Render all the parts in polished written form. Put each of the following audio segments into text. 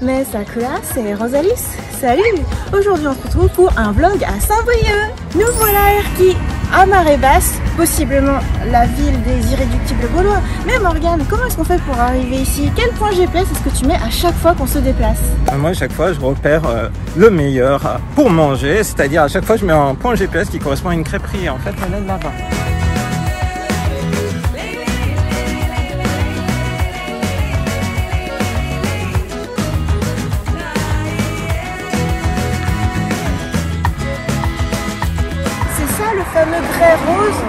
Mais Sakura, c'est Rosalis. Salut! Aujourd'hui, on se retrouve pour un vlog à Saint-Brieuc. Nous voilà à Erquy, à marée basse, possiblement la ville des irréductibles gaulois. Mais Morgane, comment est-ce qu'on fait pour arriver ici? Quel point GPS est-ce que tu mets à chaque fois qu'on se déplace? Moi, à chaque fois, je repère le meilleur pour manger, c'est-à-dire à chaque fois, je mets un point GPS qui correspond à une crêperie. En fait, elle est là-bas. Le fameux grès rose,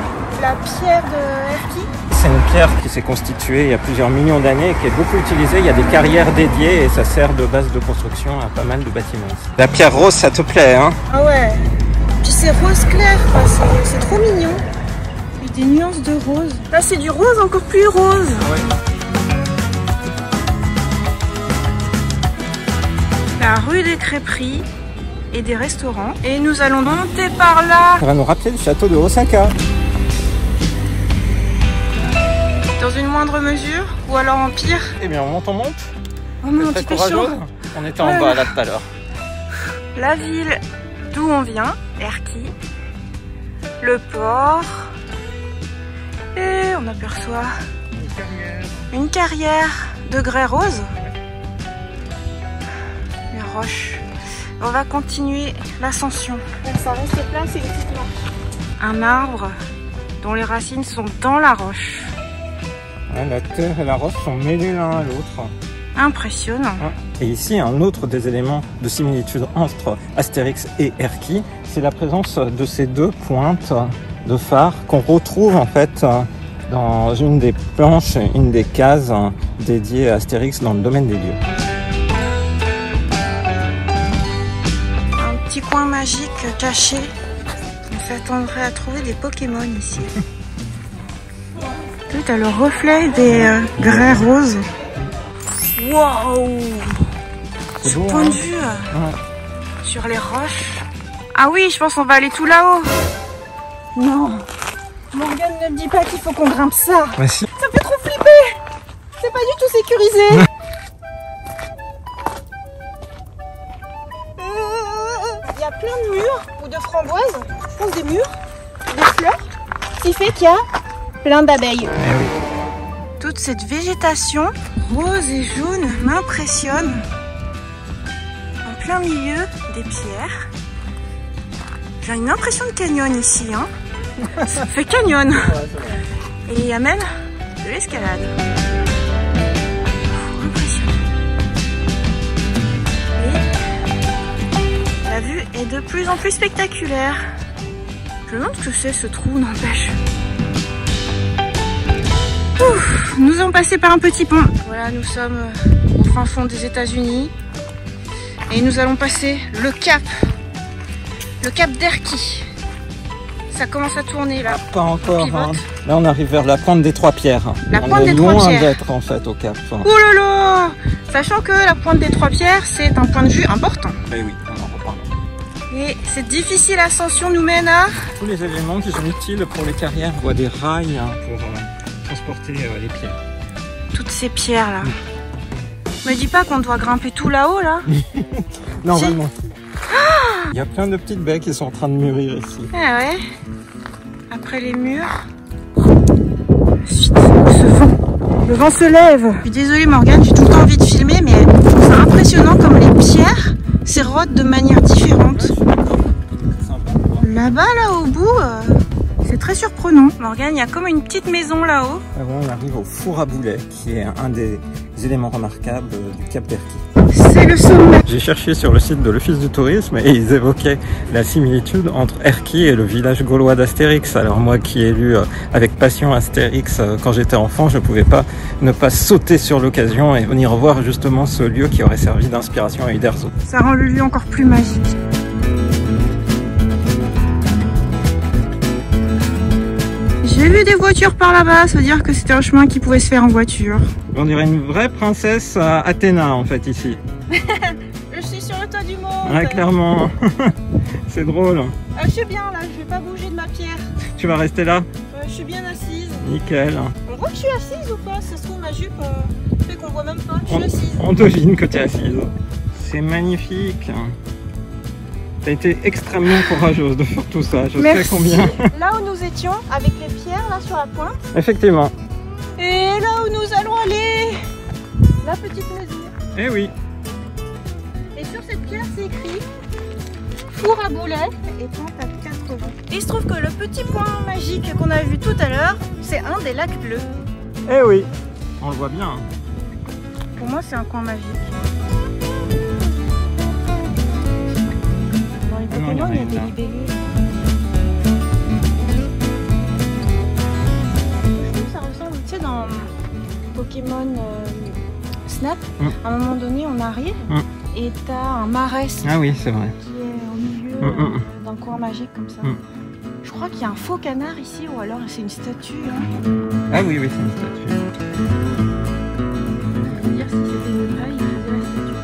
la pierre de Erquy. C'est une pierre qui s'est constituée il y a plusieurs millions d'années et qui est beaucoup utilisée. Il y a des carrières dédiées et ça sert de base de construction à pas mal de bâtiments. La pierre rose, ça te plaît, hein? Ah ouais. Puis c'est rose clair, c'est trop mignon. Il y a des nuances de rose. Là, c'est du rose encore plus rose. Ouais. La rue des crêperies et des restaurants. Et nous allons monter par là. Ça va nous rappeler le château de Osaka. Dans une moindre mesure, ou alors en pire. Eh bien, on monte. Oh mon petit chaud. On était en bas là tout à l'heure. La ville d'où on vient, Erquy. Le port. Et on aperçoit une carrière de grès rose. Les roches. On va continuer l'ascension. Ça reste plat, c'est une petite marche. Un arbre dont les racines sont dans la roche. Ouais, la terre et la roche sont mêlées l'un à l'autre. Impressionnant. Et ici, un autre des éléments de similitude entre Astérix et Erquy, c'est la présence de ces deux pointes de phare qu'on retrouve en fait dans une des planches, une des cases dédiées à Astérix dans le domaine des lieux. Petit coin magique caché. On s'attendrait à trouver des Pokémon ici. Tu as le reflet des grès roses. Waouh! Ce point de vue sur les roches. Ah oui, je pense qu'on va aller tout là-haut. Non. Morgane ne me dit pas qu'il faut qu'on grimpe ça. Mais si. Ça fait trop flipper. C'est pas du tout sécurisé. Il y a plein de murs ou de framboises, je pense des murs, des fleurs, ce qui fait qu'il y a plein d'abeilles. Toute cette végétation rose et jaune m'impressionne. En plein milieu des pierres. J'ai une impression de canyon ici, hein. Ça fait canyon. Et il y a même de l'escalade. La vue est de plus en plus spectaculaire. Je me demande ce que c'est ce trou, n'empêche. Nous avons passé par un petit pont. Voilà, nous sommes au fin fond des États-Unis. Et nous allons passer le cap d'Erquy. Ça commence à tourner là. Pas encore. Hein. Là, on arrive vers la pointe des Trois Pierres. La pointe des Trois Pierres. On est loin d'être en fait au cap. Oh là là! Sachant que la pointe des Trois Pierres, c'est un point de vue important. Eh oui, on en reparle. Et cette difficile ascension nous mène à... Tous les éléments qui sont utiles pour les carrières. On voit des rails pour transporter les pierres. Toutes ces pierres là. Me dis pas qu'on doit grimper tout là-haut là. Normalement. Si. Il y a plein de petites baies qui sont en train de mûrir ici. Ah ouais. Après les murs. Ensuite, ce vent. Le vent se lève. Je suis désolée Morgane, j'ai tout le temps envie de filmer, mais c'est impressionnant comme les pierres s'érodent de manière différente. Là-bas, là au bout, c'est très surprenant. Morgane, il y a comme une petite maison là-haut. Ah bon, on arrive au four à boulet, qui est un des éléments remarquables du cap d'Erquy. C'est le sommet. J'ai cherché sur le site de l'Office du tourisme et ils évoquaient la similitude entre Erquy et le village gaulois d'Astérix. Alors moi qui ai lu avec passion Astérix quand j'étais enfant, je ne pouvais pas ne pas sauter sur l'occasion et venir voir justement ce lieu qui aurait servi d'inspiration à Uderzo. Ça rend le lieu encore plus magique. J'ai vu des voitures par là-bas, ça veut dire que c'était un chemin qui pouvait se faire en voiture. On dirait une vraie princesse à Athéna en fait ici. Je suis sur le toit du monde. Ouais, clairement. C'est drôle. Je suis bien là, je vais pas bouger de ma pierre. Tu vas rester là? Je suis bien assise. Nickel. On vois que je suis assise ou pas? Ça se trouve ma jupe fait qu'on voit même pas. Je suis assise. On devine que tu es assise. C'est magnifique. Tu as été extrêmement courageuse de faire tout ça. Je sais combien. Là où nous étions, avec les pierres là sur la pointe. Effectivement. Et là où nous allons aller, la petite mesure. Eh oui. Et sur cette pierre, c'est écrit four à boulet et pente à 80. Et il se trouve que le petit point magique qu'on a vu tout à l'heure, c'est un des lacs bleus. Eh oui. On le voit bien. Pour moi, c'est un coin magique. Dans les Pokémon, il y a des libellés. Je trouve que ça ressemble, tu sais, dans Pokémon Snap, à un moment donné, on arrive et t'as un marais. Ah oui, c'est vrai. Qui est au milieu d'un coin magique comme ça. Je crois qu'il y a un faux canard ici, ou alors c'est une statue. Hein. Ah oui, oui, c'est une statue. Je veux dire, si c'était une vraie, il faisait la statue.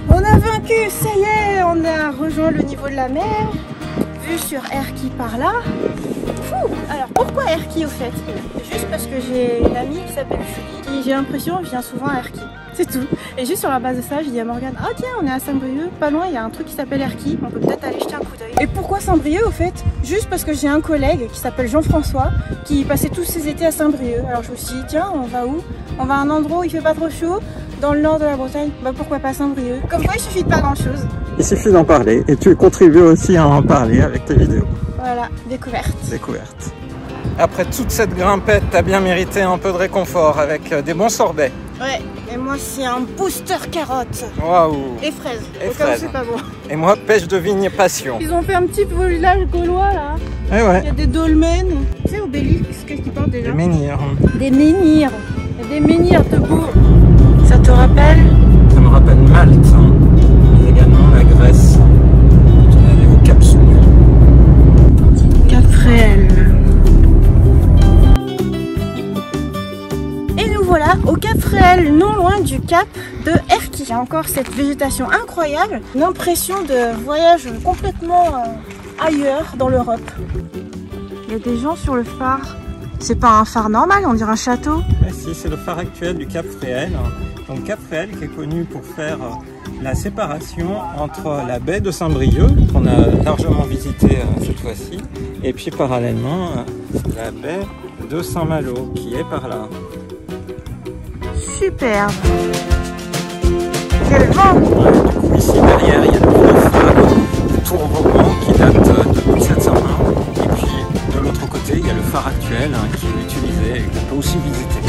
On a vaincu, ça y est, on a rejoint le niveau de la mer. Vue sur Erquy par là. Fou. Alors pourquoi Erquy au fait? Juste parce que j'ai une amie qui s'appelle Julie, qui j'ai l'impression vient souvent à Erquy. C'est tout. Et juste sur la base de ça, j'ai dit à Morgane, ah tiens, on est à Saint-Brieuc, pas loin, il y a un truc qui s'appelle Erquy, on peut peut-être aller jeter un coup d'œil. Et pourquoi Saint-Brieuc au fait? Juste parce que j'ai un collègue qui s'appelle Jean-François, qui passait tous ses étés à Saint-Brieuc. Alors je me suis dit, tiens, on va où? On va à un endroit où il fait pas trop chaud, dans le nord de la Bretagne. Bah pourquoi pas Saint-Brieuc? Comme quoi, il suffit de pas grand-chose. Il suffit d'en parler, et tu contribues aussi à en parler avec tes vidéos. Voilà, découverte. Découverte. Après toute cette grimpette, t'as bien mérité un peu de réconfort avec des bons sorbets. Ouais, et moi c'est un booster carotte. Waouh. Et fraises. Et fraises. C'est pas bon. Et moi, pêche de vigne passion. Ils ont fait un petit village gaulois là. Eh ouais. Il y a des dolmens. Tu sais, Obélix, qu'est-ce qu'ils parlent déjà? Des menhirs. Des menhirs. Il y a des menhirs debout. Ça te rappelle? Ça me rappelle Malte, mais également la Grèce. Tu es allé au Cap Soumé. Cap Fréhel. Et nous voilà au Cap Fréhel, non loin du cap de Erquy. Il y a encore cette végétation incroyable, l'impression de voyage complètement ailleurs dans l'Europe. Il y a des gens sur le phare. C'est pas un phare normal, on dirait un château. Mais si, c'est le phare actuel du Cap Fréhel. Donc Cap Fréhel qui est connu pour faire la séparation entre la baie de Saint-Brieuc, qu'on a largement visité cette fois-ci, et puis parallèlement la baie de Saint-Malo qui est par là. Superbe. Quel vent! Ouais, du coup ici derrière il y a le vieux phare de Tourvauban qui date de 1720, et puis de l'autre côté il y a le phare actuel qui est utilisé et qu'on peut aussi visiter.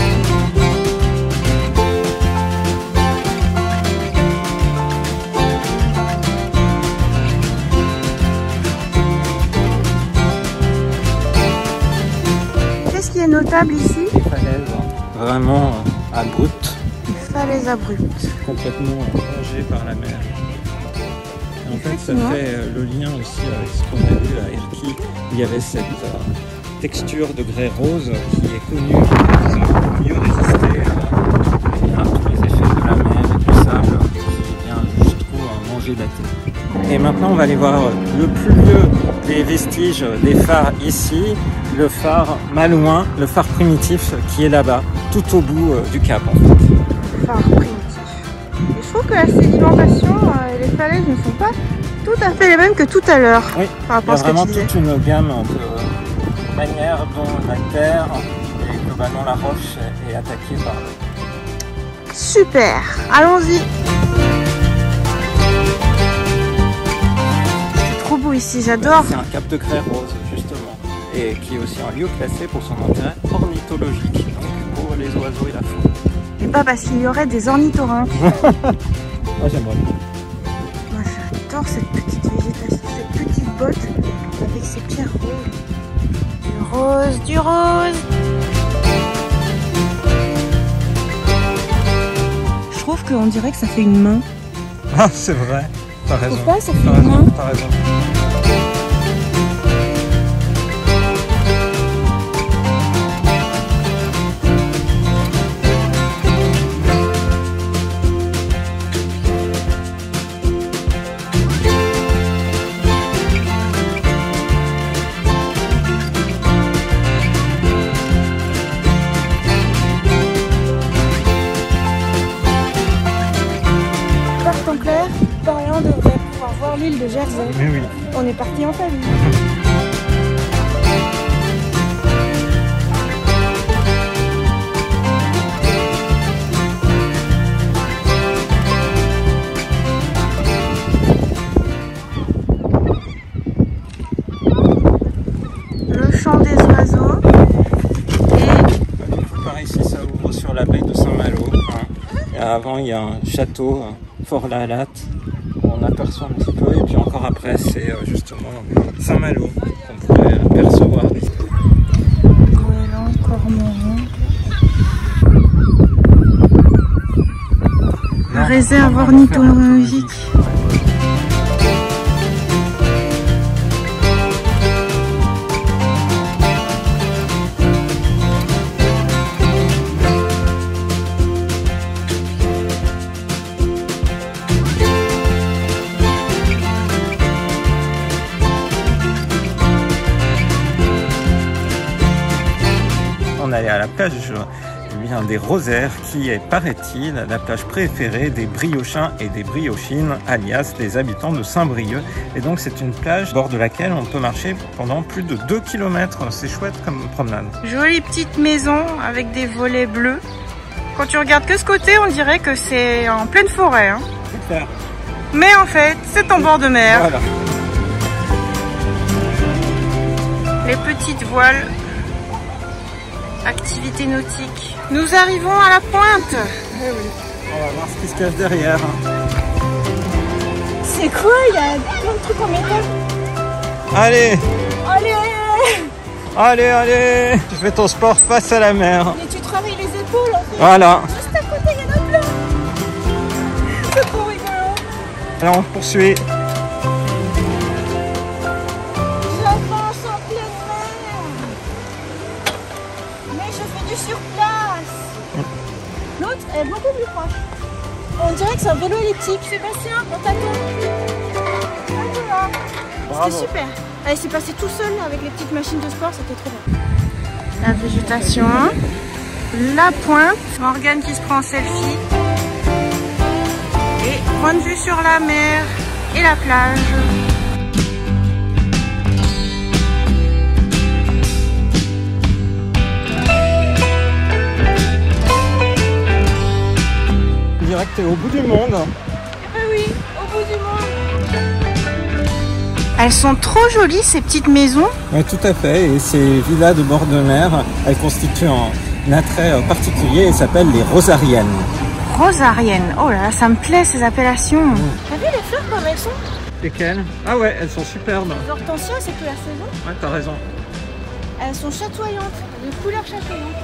Qu'est-ce qui est notable ici? Des falaises vraiment abruptes. Falaises abruptes. Complètement rongées par la mer. Et en fait, ça fait le lien aussi avec ce qu'on a vu à Erquy. Il y avait cette texture de grès rose qui est connue pour mieux résister à tous les effets de la mer et du sable qui vient jusqu'au manger la terre. Et maintenant, on va aller voir le plus vieux des vestiges des phares ici, le phare Malouin, le phare primitif qui est là-bas, tout au bout du cap en fait. Phare primitif. Et je trouve que la sédimentation et les falaises ne sont pas tout à fait les mêmes que tout à l'heure. Oui, par rapport à ce que tu disais. il y a vraiment toute une gamme de manières dont la terre et globalement la roche est attaquée par le... Super, allons-y. C'est trop beau ici, j'adore. C'est un cap de grès rose justement, et qui est aussi un lieu classé pour son intérêt ornithologique, donc pour les oiseaux et la faune. Et pas parce qu'il y aurait des ornithorynques. Moi j'aimerais. Moi j'adore cette petite végétation, cette petite botte avec ses pierres rouges. Du rose, du rose. Je trouve qu'on dirait que ça fait une main. Ah c'est vrai, t'as raison. Pourquoi ça fait une main? T'as raison. exemplaires, par là on devrait pouvoir voir l'île de Jersey. Mais oui. On est parti en famille. Le chant des oiseaux. Et par ici, ça ouvre sur la baie de Saint-Malo. Hein. Et avant, il y a un château, Fort-la-Latte, on aperçoit un petit peu. Et puis encore après, c'est justement Saint-Malo qu'on pourrait apercevoir. Goéland, cormoran. Réserve ornithologique. On allait à la plage des Rosaires, qui est, paraît-il, la plage préférée des briochins et des briochines, alias les habitants de Saint-Brieuc. Et donc c'est une plage bord de laquelle on peut marcher pendant plus de 2 km. C'est chouette comme promenade. Jolie petite maison avec des volets bleus. Quand tu regardes que ce côté, on dirait que c'est en pleine forêt. Hein. C'est clair. Mais en fait, c'est en bord de mer. Voilà. Les petites voiles. Activité nautique. Nous arrivons à la pointe. Eh oui. On va voir ce qui se cache derrière. C'est quoi? Il y a plein de trucs en métal. Allez, Allez! allez, allez. Tu fais ton sport face à la mer. Et tu travailles les épaules en fait. Voilà. Juste à côté, il y en a plein. C'est trop rigolo. Alors on poursuit. J'avance en pleine mer. Mais je fais du surplace. L'autre est beaucoup plus proche. On dirait que c'est un vélo elliptique. Sébastien, on t'attend. C'était super. Elle s'est passée tout seul avec les petites machines de sport, c'était trop bien. La végétation, la pointe, Morgane qui se prend en selfie. Et point de vue sur la mer et la plage. Direct, t'es au bout du monde. Ah oui, au bout du monde. Elles sont trop jolies ces petites maisons. Oui, tout à fait. Et ces villas de bord de mer, elles constituent un attrait particulier et s'appellent les rosariennes. Rosariennes, oh là là, ça me plaît ces appellations. T'as vu les fleurs comme elles sont? Lesquelles? Ah ouais, elles sont superbes. Les hortensias, c'est que la saison. Ouais, t'as raison. Elles sont chatoyantes, de couleurs chatoyantes.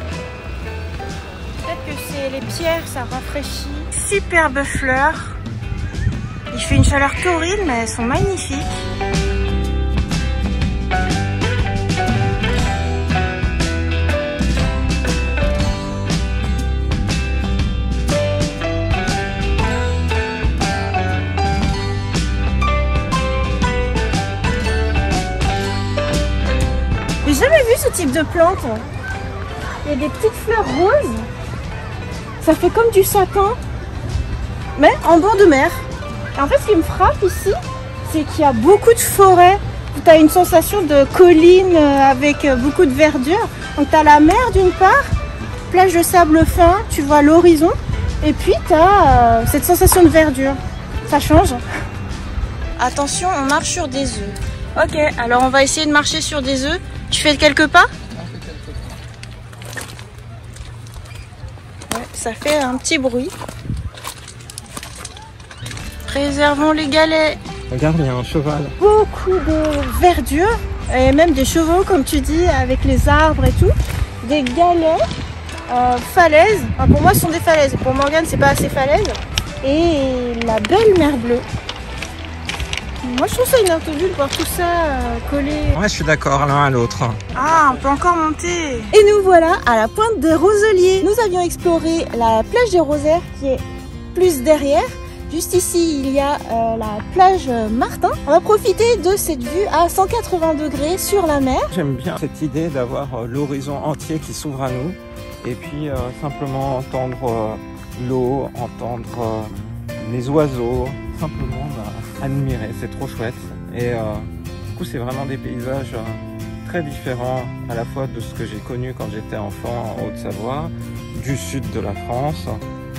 Peut-être que c'est les pierres, ça rafraîchit. Superbes fleurs. Il fait une chaleur torride, mais elles sont magnifiques. J'ai jamais vu ce type de plante. Il y a des petites fleurs roses. Ça fait comme du sapin, mais en bord de mer. Et en fait, ce qui me frappe ici, c'est qu'il y a beaucoup de forêts. Tu as une sensation de colline avec beaucoup de verdure. Donc tu as la mer d'une part, plage de sable fin, tu vois l'horizon. Et puis tu as cette sensation de verdure. Ça change. Attention, on marche sur des œufs. Ok, alors on va essayer de marcher sur des œufs. Tu fais quelques pas? Ouais, ça fait un petit bruit. Préservons les galets. Regarde, il y a un cheval. Beaucoup de verdure et même des chevaux, comme tu dis, avec les arbres et tout. Des galets, falaises. Enfin, pour moi, ce sont des falaises. Pour Morgane, c'est pas assez falaise. Et la belle mer bleue. Moi, je trouve ça inattendu de voir tout ça collé. Ouais, je suis d'accord, l'un à l'autre. Ah, on peut encore monter. Et nous voilà à la pointe des Roseliers. Nous avions exploré la plage des Rosaires qui est plus derrière. Juste ici, il y a la plage Martin. On va profiter de cette vue à 180 degrés sur la mer. J'aime bien cette idée d'avoir l'horizon entier qui s'ouvre à nous. Et puis simplement entendre l'eau, entendre les oiseaux, simplement admirer, c'est trop chouette. Et du coup c'est vraiment des paysages très différents à la fois de ce que j'ai connu quand j'étais enfant en Haute-Savoie, du sud de la France.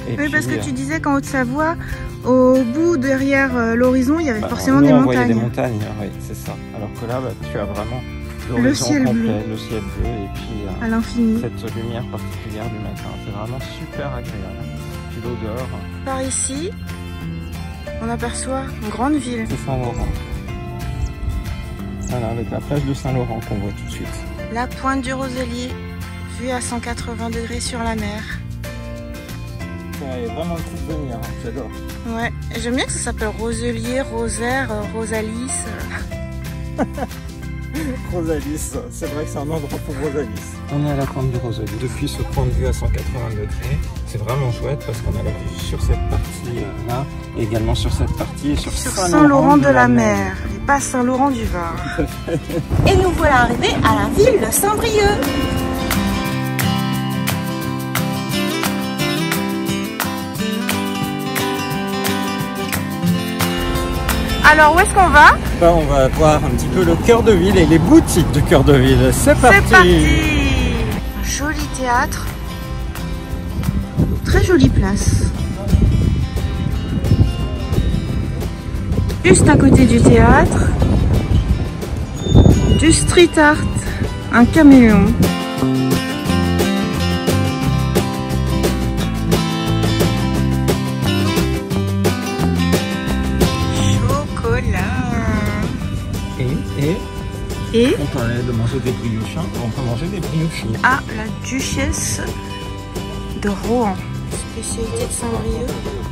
Et oui, puis, parce que tu disais qu'en Haute-Savoie, au bout, derrière l'horizon, il y avait forcément des on montagnes. voyait des montagnes, oui, c'est ça. Alors que là, tu as vraiment le ciel complet, bleu, le ciel bleu, et puis à l'infini. cette lumière particulière du matin. C'est vraiment super agréable. Puis l'odeur. Par ici, on aperçoit une grande ville. C'est Saint-Laurent. Voilà, avec la plage de Saint-Laurent qu'on voit tout de suite. La pointe du Roselier, vue à 180 degrés sur la mer. Ouais, vraiment le coup de venir, hein, j'adore. Ouais, j'aime bien que ça s'appelle Roselier, Rosaire, Rosalis. Rosalis, c'est vrai que c'est un endroit pour Rosalis. On est à la pointe du Roselier. Depuis ce point de vue à 180 degrés, c'est vraiment chouette parce qu'on a la vue sur cette partie-là, et également sur cette partie et sur Saint-Laurent de la Mer, et pas Saint-Laurent du Var. Et nous voilà arrivés à la ville de Saint-Brieuc. Alors où est-ce qu'on va? On va voir un petit peu le cœur de ville et les boutiques du cœur de ville. C'est parti. C'est parti. Joli théâtre. Très jolie place. Juste à côté du théâtre, du street art, un caméléon. Et on parlait de manger des brioches, on peut manger des brioches. Ah, la duchesse de Rohan, spécialité de Saint-Brieuc.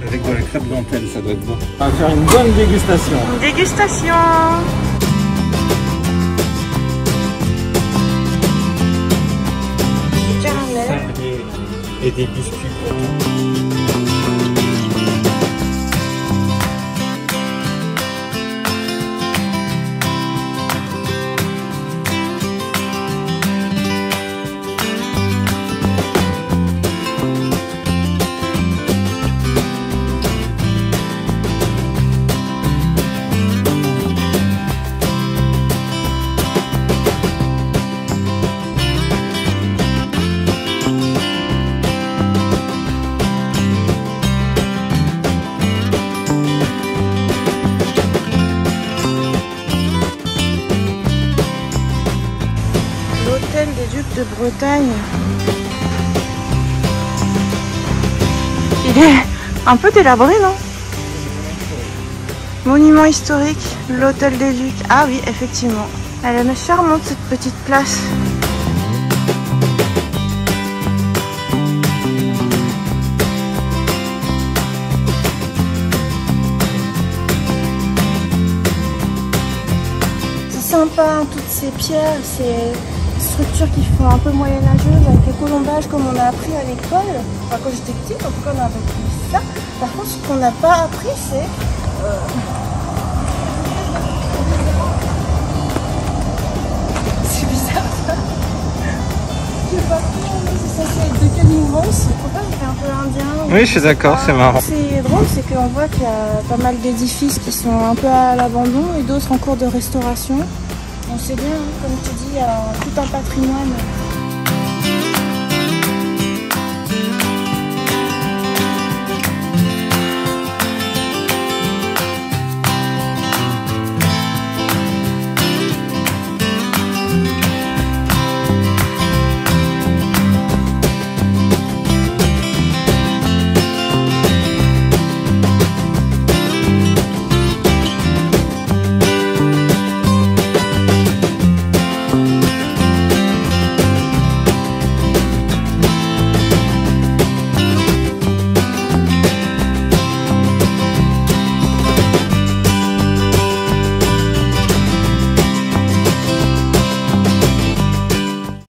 Avec de la crêpe dentelle, ça doit être bon. On va faire une bonne dégustation. Dégustation. Du caramel. Et des biscuits pour tout. L'hôtel des Ducs de Bretagne. Il est un peu délabré, non? Monument historique, l'hôtel des Ducs. Ah oui, effectivement. Elle est charmante cette petite place. C'est sympa, hein, toutes ces pierres, ces structures qui font un peu moyenâgeuses avec le colombage comme on a appris à l'école. Enfin, quand j'étais petite, en tout cas on a appris ça. Par contre, ce qu'on n'a pas appris, c'est c'est bizarre ça. Je sais pas trop si ça fait de quelle mouvance. Pourquoi il fait un peu indien? Oui, je suis d'accord, c'est marrant. C'est drôle, c'est qu'on voit qu'il y a pas mal d'édifices qui sont un peu à l'abandon et d'autres en cours de restauration. On sait bien, hein, comme tu dis, il y a tout un patrimoine